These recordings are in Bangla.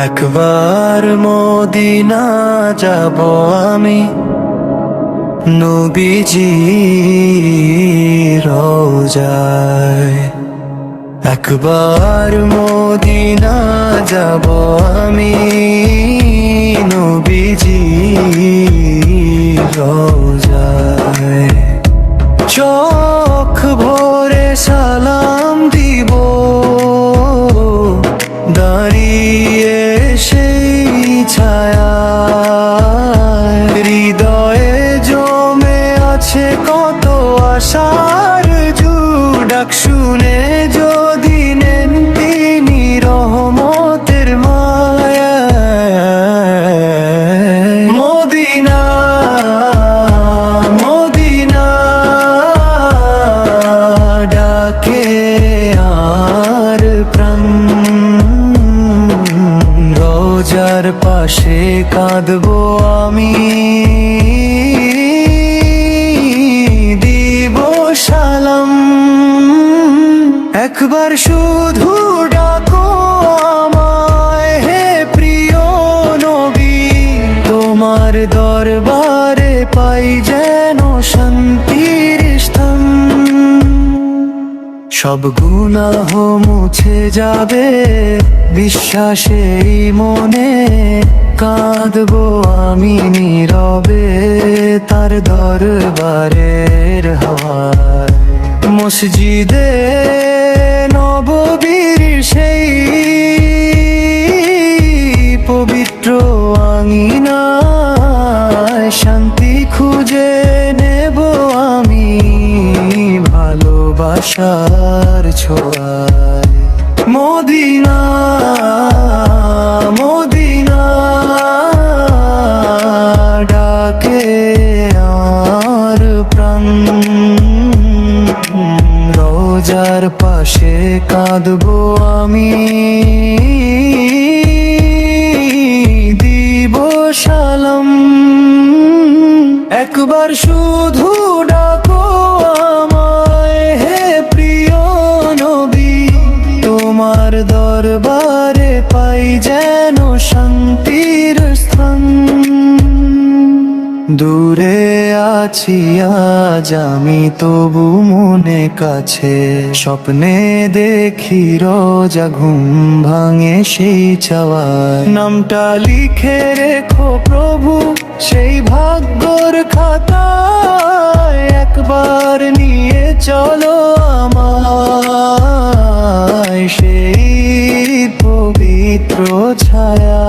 একবার মদিনা যাব আমি, নবীজি রওজায়। একবার মদিনা যাব আমি, নবীজি রওজায়। চোখ ভরে সালাম দিব, দাঁড়িয়ে সেই ছায়ায়। হৃদয়ে জমে আছে কত আশার ঝড়, ডাক শুনে যদি নেন তিনি রহমতের মায়ায়। মদিনা মদিনা ডাকে আর প্রাণ, রোজার পাশে কাঁদবো আমি, দিব সালাম। একবার শুধু ডাকো আমায় হে প্রিয় নবী, তোমার দরবারে পাই যেন শান্তির স্থান। সব গুনাহ মুছে যাবে বিশ্বাসেই মনে, কাঁদবো আমি নীরবে তার দরবারের হাওয়ায়। মসজিদে নববীর সেই পবিত্র আঙিনায়, শান্তি খুঁজে নেব আমি ভালোবাসার ছোঁয়ায়। মদিনা মদিনা ডাকে আর প্রাণ, রোজার পাশে কাঁদবো আমি, দিব সালাম। একবার শুধু ডাকো আমায় হে প্রিয় নবী, তোমার দরবারে পাই যেন শান্তির স্থান। দূরে আছি আজ আমি তবু মনে কাছে, স্বপ্নে দেখি রোজা ঘুম ভাঙে সেই চাওয়ায়। নামটা লিখে রেখো প্রভু সেই ভাগ্যর খাতায়, একবার নিয়ে চলো আমায় সেই পবিত্র ছায়া।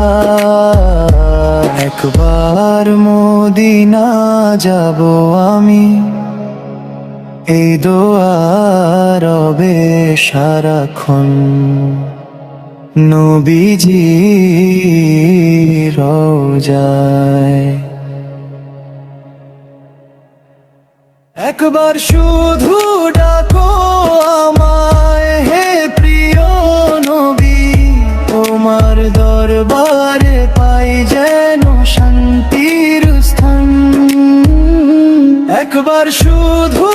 একবার মদিনা যাব আমি, এই দোয়া রবে সারাক্ষণ, নবীজি রওজায়। একবার শুধু ডাকো আমায় হে প্রিয় নবী, তোমার দরবারে পাই যেন শান্তির স্থান। একবার শুধু